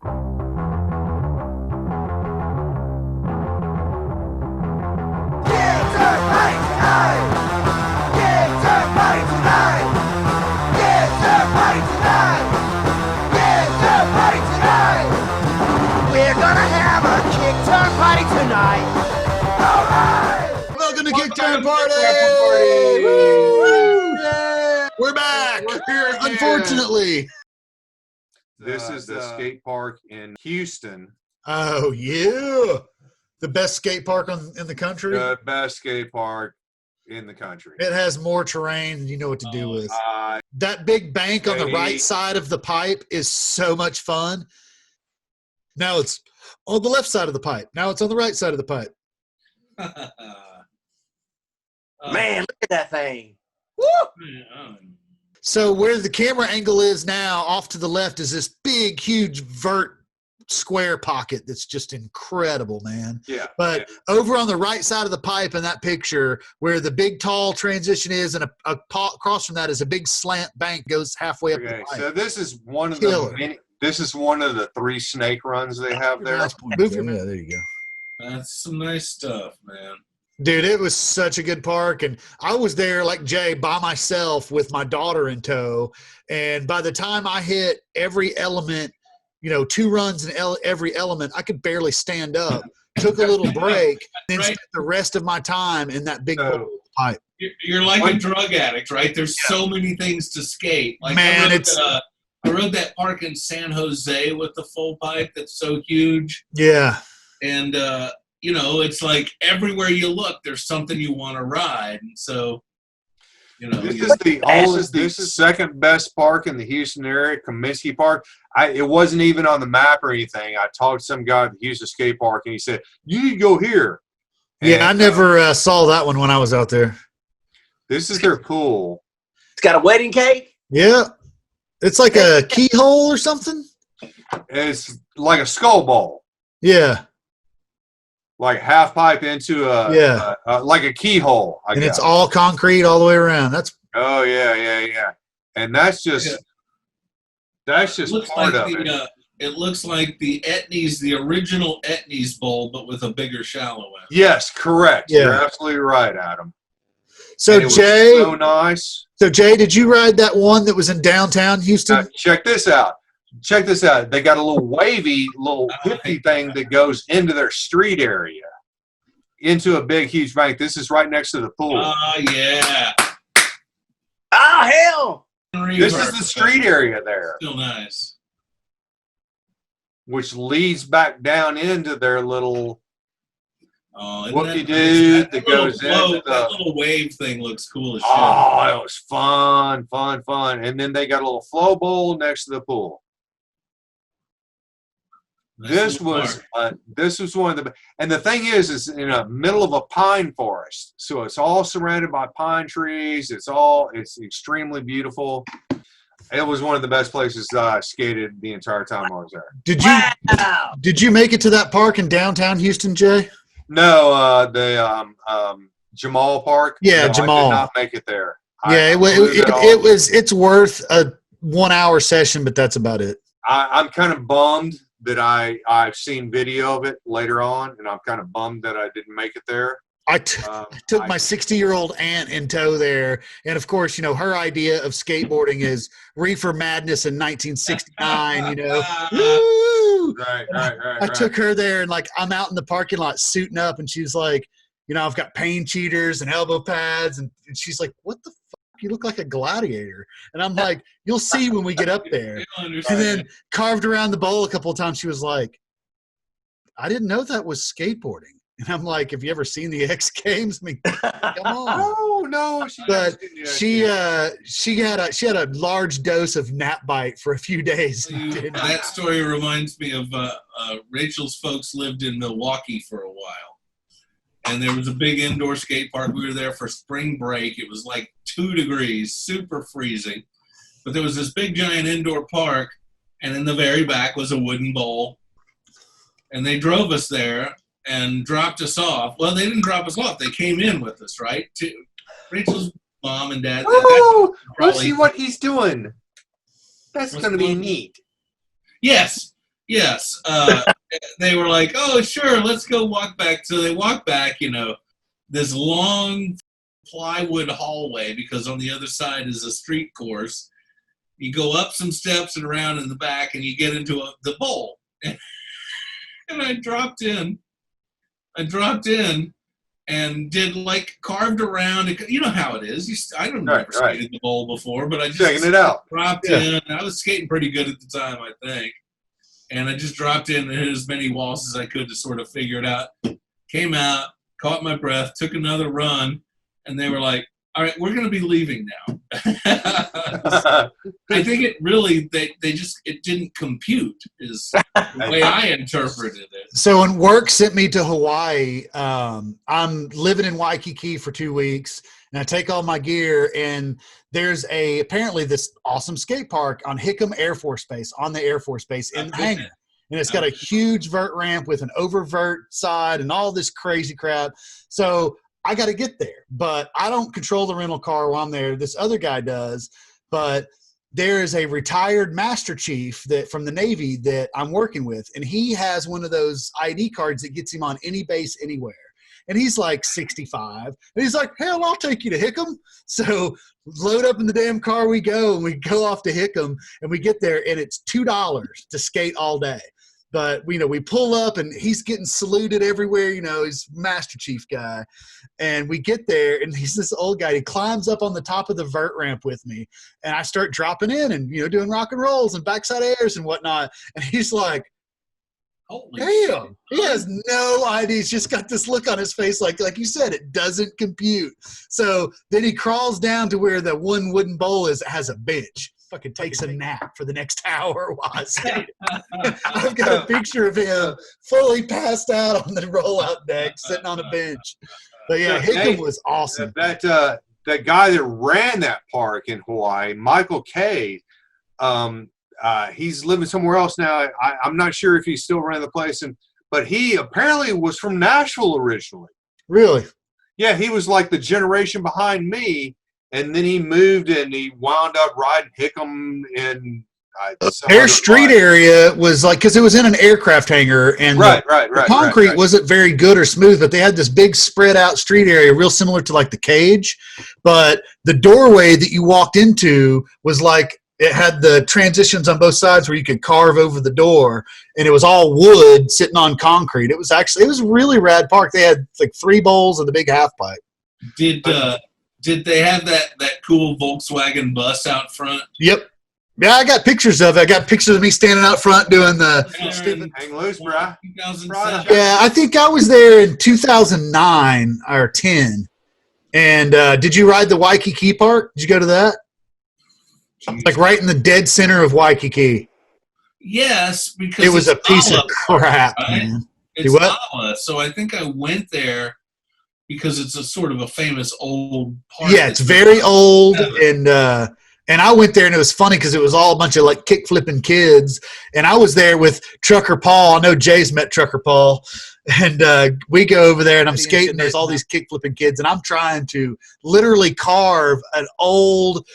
We're gonna have a Kickturn party tonight. All right. Welcome to Kickturn Party. Woo! Yeah. We're back. We're here again. Unfortunately. This is the skate park in Houston. Oh yeah, the best skate park in the country. The best skate park in the country. It has more terrain than you know what to do with. That big bank on the right Hey. side of the pipe is so much fun. Now it's on the left side of the pipe. Now it's on the right side of the pipe. Man, look at that thing. Woo! So where the camera angle is now, off to the left, is this big, huge vert square pocket that's just incredible, man. Yeah. But over on the right side of the pipe in that picture, where the big, tall transition is, and across from that is a big slant bank goes halfway up the Okay, pipe. so this is one of Killer. the many, this is one of the 3 snake runs they have there. Move your mouth. There you go. That's some nice stuff, man. Dude, it was such a good park, and I was there like Jay by myself with my daughter in tow, and by the time I hit every element, 2 runs in every element, I could barely stand up. Took a little break, then spent the rest of my time in that big pipe. You're like a drug addict, right? There's so many things to skate. Like Man, I rode that park in San Jose with the full pipe that's so huge. Yeah. And, it's like everywhere you look, there's something you want to ride. And so, This is the second best park in the Houston area, Kasmiersky Park. It wasn't even on the map or anything. I talked to some guy at the Houston Skate Park, and he said, "You need to go here." Yeah, I never saw that one when I was out there. This is their pool. It's got a wedding cake. Yeah. It's like a keyhole or something? It's like a skull ball. Yeah. Like half pipe into like a keyhole. I guess. It's all concrete all the way around. Oh yeah. And that's just part of it. It looks like the Etnies, the original Etnies bowl, but with a bigger shallow end. Yes, correct. Yeah. You're absolutely right, Adam. So Jay, so nice. So Jay, did you ride that one that was in downtown Houston? Check this out. They got a little wavy, little hippie thing that goes into their street area, into a big, huge bank. This is right next to the pool. Oh, yeah. Oh, hell. This is the street area there. Still nice. Which leads back down into their little whoopie-doo that goes into that little wave thing looks cool as shit. Oh, it was fun. And then they got a little flow bowl next to the pool. This was one of the, and the thing is in the middle of a pine forest, so it's all surrounded by pine trees. It's extremely beautiful. It was one of the best places I skated the entire time I was there. Did you make it to that park in downtown Houston, Jay? No, the Jamal Park. Yeah, no, Jamal. I did not make it there. Yeah, it's worth a 1 hour session, but that's about it. I'm kind of bummed that I've seen video of it later on, and I'm kind of bummed that I didn't make it there. I took my 60-year-old aunt in tow there, and of course, her idea of skateboarding is reefer madness in 1969. Woo! Right. I took her there, and I'm out in the parking lot suiting up, and she's like, I've got pain cheaters and elbow pads, and she's like, "What the fuck? You look like a gladiator." And I'm like, "You'll see when we get up there." And then carved around the bowl a couple of times. She was like, "I didn't know that was skateboarding." And I'm like, "Have you ever seen the X Games? I mean, come on." No. She had a large dose of gnat bite for a few days. That story reminds me of Rachel's folks lived in Milwaukee for a while, and there was a big indoor skate park. We were there for spring break. It was like 2 degrees, super freezing, but there was this big giant indoor park, and in the very back was a wooden bowl, and they drove us there and dropped us off. Well, they didn't drop us off. They came in with us, right? Rachel's mom and dad. Let's see what he's doing. That's going to be neat. Yes. Yes. They were like, oh, sure, let's go walk back. So they walked back, this long plywood hallway, because on the other side is a street course. You go up some steps and around in the back, and you get into the bowl. And I dropped in and did like carved around. You know how it is. I don't never skated the bowl before, but I just checking it out. Dropped in. I was skating pretty good at the time, I think. And I just dropped in and hit as many walls as I could to sort of figure it out. Came out, caught my breath, took another run, and they were like, all right, we're going to be leaving now. I think it really, it didn't compute is the way I interpreted it. So when work sent me to Hawaii, I'm living in Waikiki for 2 weeks, and I take all my gear, and there's apparently this awesome skate park on Hickam Air Force Base, on the Air Force Base in the hangar. And it's got a huge vert ramp with an oververt side and all this crazy crap. So I got to get there, but I don't control the rental car while I'm there. This other guy does, but there is a retired master chief from the Navy that I'm working with, and he has one of those ID cards that gets him on any base anywhere. And he's like 65, and he's like, hell, I'll take you to Hickam. So load up in the damn car we go, and we go off to Hickam, and we get there, and it's $2 to skate all day. But, we pull up, and he's getting saluted everywhere. He's Master Chief guy. And we get there, and he's this old guy. He climbs up on the top of the vert ramp with me. And I start dropping in and, doing rock and rolls and backside airs and whatnot. And he's like, holy damn. shit. He has no idea. He's just got this look on his face like you said, it doesn't compute. So then he crawls down to where the one wooden bowl is. It has a bench. Fucking takes a nap for the next hour while I skate. I've got a picture of him fully passed out on the rollout deck, sitting on a bench. But yeah, Hickam was awesome. That guy that ran that park in Hawaii, Michael K. He's living somewhere else now. I'm not sure if he still ran the place, but he apparently was from Nashville originally. Really? Yeah, he was like the generation behind me. And then he moved and he wound up riding Hickam in their street area was like, because it was in an aircraft hangar, and the concrete wasn't very good or smooth, but they had this big spread out street area, real similar to like the cage. But the doorway that you walked into was like, it had the transitions on both sides where you could carve over the door, and it was all wood sitting on concrete. It was a really rad park. They had like 3 bowls and the big half pipe. Did they have that cool Volkswagen bus out front? Yep. Yeah, I got pictures of it. I got pictures of me standing out front doing the stupid. Hang loose, bro. 2007. Yeah, I think I was there in 2009 or 10. And did you ride the Waikiki Park? Did you go to that? Jeez. Like right in the dead center of Waikiki. Yes, because it was a piece of crap, right? man. It's Ala, so I think I went there because it's a sort of a famous old park. Yeah, it's very old, and I went there, and it was funny because it was all a bunch of like kick flipping kids, and I was there with Trucker Paul. I know Jay's met Trucker Paul, and we go over there, and I'm skating. There's all these kick flipping kids, and I'm trying to literally carve an old,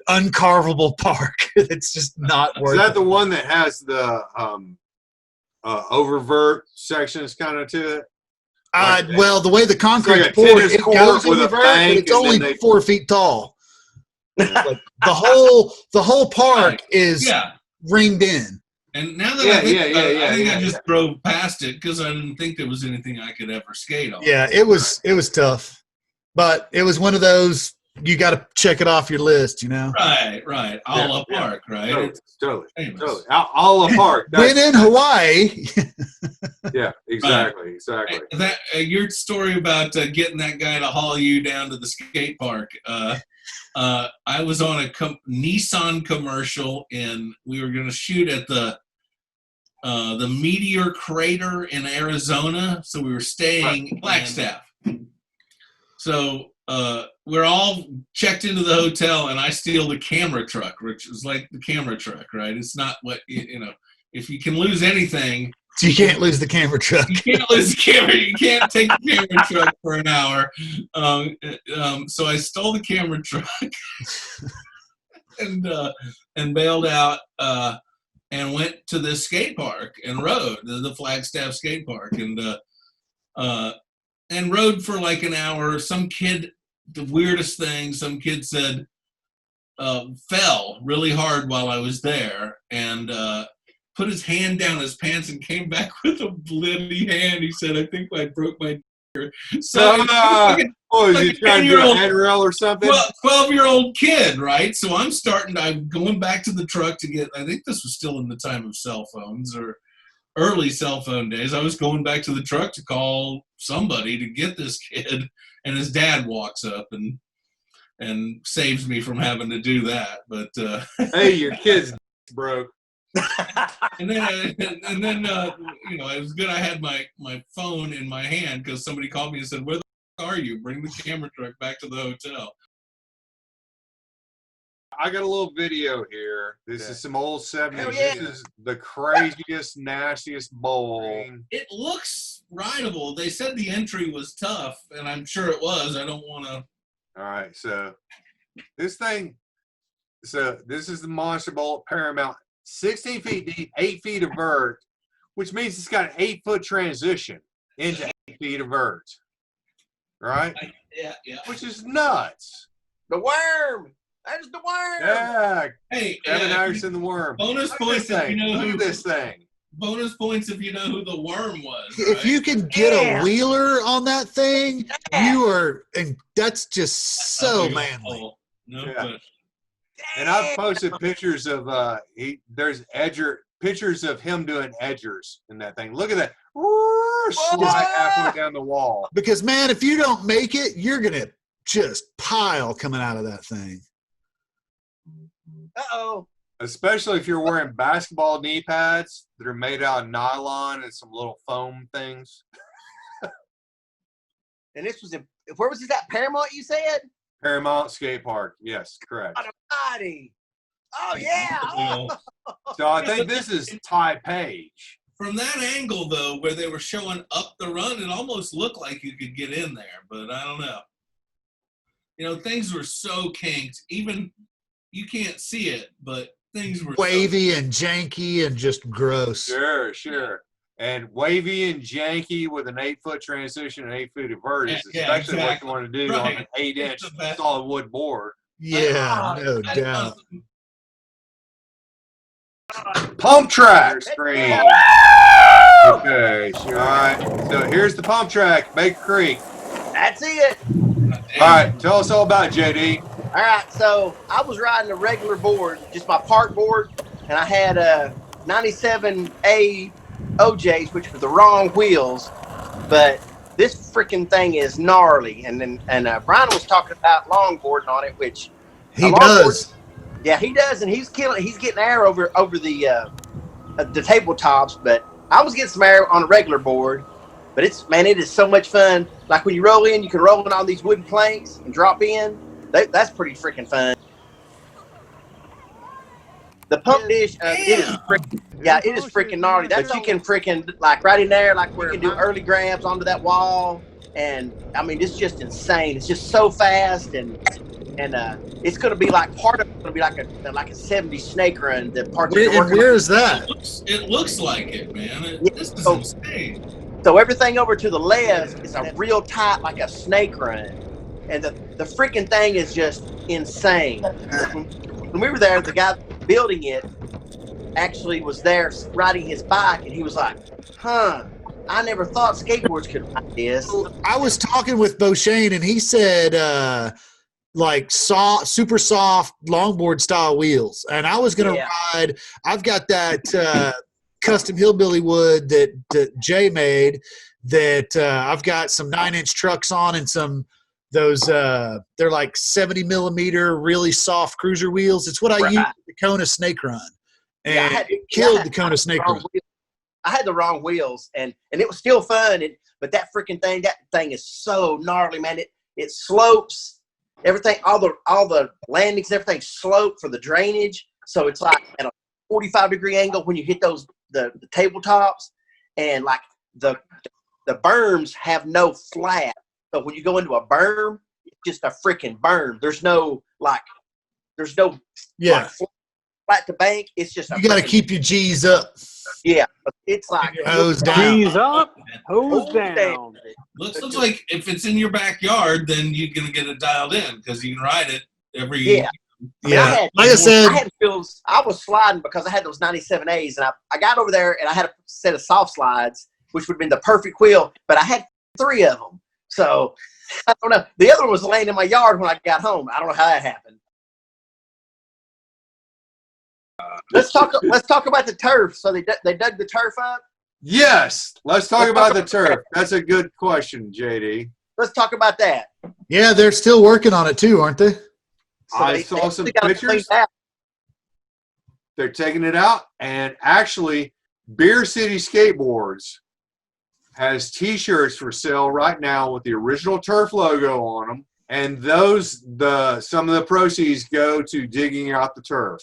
uncarvable park. It's just not worth it. Is that the one that has the oververt sections kind of to it? Well, the way the concrete's poured, it goes in the vert, but it's only 4 feet tall. Like the whole park is ringed in. And now that I think I just drove past it because I didn't think there was anything I could ever skate on. Yeah, it was tough, but it was one of those you got to check it off your list, Right. Ala Park, right? Totally. Ala Park. When in Hawaii. Yeah, exactly. That your story about getting that guy to haul you down to the skate park. I was on a Nissan commercial, and we were going to shoot at the Meteor Crater in Arizona. So we were staying in Flagstaff. So we're all checked into the hotel, and I steal the camera truck, which is like the camera truck, right? It's not what if you can lose anything. You can't lose the camera truck. You can't lose the camera. You can't take the camera truck for an hour. So I stole the camera truck and bailed out. and went to this skate park and rode the Flagstaff skate park and rode for like an hour. Some kid, the weirdest thing, some kid said, fell really hard while I was there and put his hand down his pants and came back with a bloody hand. He said, I think I broke my so was he trying to do a handrail or something? 12-year-old kid, right? So I'm going back to the truck to get, I think this was still in the time of cell phones or early cell phone days. I was going back to the truck to call somebody to get this kid, and his dad walks up and saves me from having to do that. But hey, your kid's broke. and then you know, it was good I had my phone in my hand because somebody called me and said, where the f- are you? Bring the camera truck back to the hotel. I got a little video here. This is some old 70s. Yeah. This is the craziest, nastiest bowl. It looks rideable. They said the entry was tough, and I'm sure it was. I don't want to. All right, so this thing, this is the Monster Bowl at Paramount. 16 feet deep, 8 feet of vert, which means it's got an 8-foot transition into 8 feet of vert. Right? Yeah. Which is nuts. The worm. That's the worm. Yeah. Hey, Evan Anderson, the worm. Bonus points if you know Look who at this thing. Bonus points if you know who the worm was. If right? you can get Yeah. a wheeler on that thing, Yeah. you are, and that's just so manly. No Yeah. question. And I've posted pictures of there's pictures of him doing edgers in that thing. Look at that. Slide halfway down the wall. Because man, if you don't make it, you're gonna just pile coming out of that thing. Uh-oh. Especially if you're wearing basketball knee pads that are made out of nylon and some little foam things. And this was where was this at? Paramount, you said? Paramount Skatepark. Yes, correct. Body. Oh yeah. Well, So I think this is Ty Page. from that angle, though, where they were showing up the run, it almost looked like you could get in there, but I don't know. You know, things were so kinked. Even you can't see it, but things were Wavy and janky and just gross. Sure. And wavy and janky with an 8-foot transition and 8 feet of vert is Yeah, especially exactly. what you want to do on Right. an 8-inch It's the best. solid wood board. Yeah, no doubt. Pumptracks screen. Okay, all right. So here's the Pumptrack, Baker Creek. That's it. All right, tell us all about it, JD. All right, so I was riding a regular board, just my park board, and I had a 97A OJs, which were the wrong wheels, but this freaking thing is gnarly. And Brian was talking about longboarding on it, which He does. Yeah, he does, and he's killing. He's getting air over the tabletops, but I was getting some air on a regular board. But it is so much fun. Like when you roll in, you can roll in on these wooden planks and drop in. That's pretty freaking fun. The pump dish, it is freaking gnarly. That you can freaking like right in there, like where you can do early grabs onto that wall, and I mean it's just insane. It's just so fast, and it's going to be like part of it's going to be like a 70 snake run. The part that Where is that? It looks like it, man. This is insane. So everything over to the left is a real tight, like a snake run, and the freaking thing is just insane. When we were there, the guy building it actually was there riding his bike, and he was like, "Huh, I never thought skateboards could ride this." I was talking with Bo Shane, and he said like super soft longboard style wheels, and I was gonna ride. I've got that custom hillbilly wood that Jay made. That I've got some 9-inch trucks on, and some those they're like 70 millimeter really soft cruiser wheels. It's what I used at the Kona Snake Run, and it killed the Kona Snake Run. I had the wrong wheels, and it was still fun. But that freaking thing, that thing is so gnarly, man. It slopes. Everything, all the landings, everything slope for the drainage. So it's like at a 45-degree angle when you hit the tabletops, and like the berms have no flat. So when you go into a berm, it's just a freaking berm. There's no Yeah. like, flat to bank. It's just You got to keep your G's up. Yeah, it's like Hose down. G's up, hose down. Looks like if it's in your backyard, then you're gonna get it dialed in because you can ride it every. Yeah. Yeah, like I said, I was sliding because I had those 97As, and I got over there and I had a set of soft slides, which would have been the perfect wheel, but I had 3 of them. So I don't know. The other one was laying in my yard when I got home. I don't know how that happened. Let's talk about the turf. So they dug the turf up? Yes. Let's talk about the turf. That's a good question, JD. Let's talk about that. Yeah, they're still working on it too, aren't they? So I saw some pictures. They're taking it out, and actually, Beer City Skateboards has T-shirts for sale right now with the original turf logo on them, and some of the proceeds go to digging out the turf.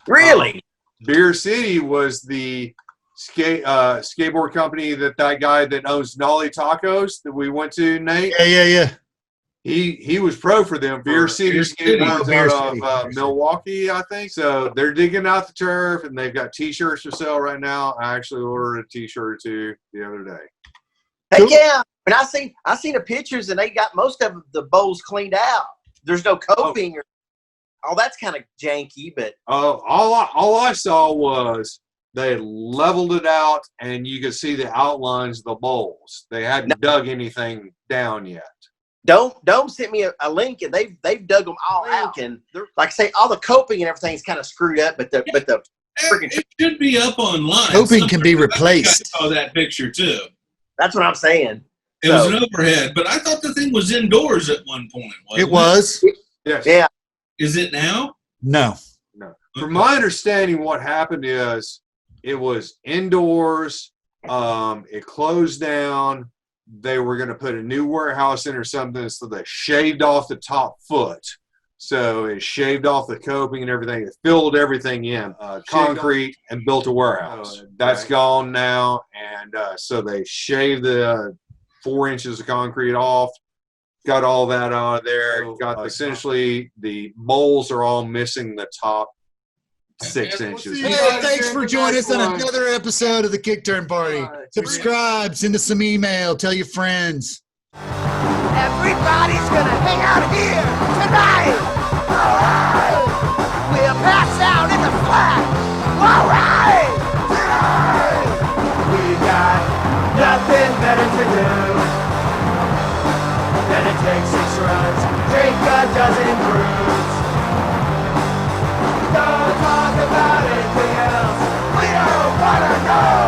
Really? Beer City was the skateboard company that guy that owns Nolly Tacos that we went to, Nate. Yeah. He was pro for them. Beer City Skateboards out of Milwaukee, I think. So they're digging out the turf, and they've got T-shirts for sale right now. I actually ordered a T-shirt or 2 the other day. Heck yeah! And I seen the pictures, and they got most of the bowls cleaned out. There's no coping or all that's kind of janky, but all I saw was they had leveled it out, and you could see the outlines of the bowls. They hadn't dug anything down yet. Dome sent me a link, and they've dug them all out, and like I say, all the coping and everything's kind of screwed up, but the freaking it should be up online. Coping can be replaced. I saw that picture too. That's what I'm saying. It was an overhead, but I thought the thing was indoors at one point. It was. Yes. Yeah. Is it now? No. From my understanding, what happened is it was indoors. It closed down. They were going to put a new warehouse in or something, so they shaved off the top foot. So it shaved off the coping and everything. It filled everything in, concrete, and built a warehouse. That's gone now, and so they shaved the 4 inches of concrete off, got all that out of there. Essentially, the bowls are all missing the top 6 inches. Hey, thanks for joining us on another episode of the Kickturn Party. Subscribe, send us some email, tell your friends. Everybody's gonna hang out here tonight. All right. We'll pass out in the flat. All right. Tonight. We got nothing better to do than to take 6 runs, drink a dozen brews. Don't talk about anything else. We don't wanna know.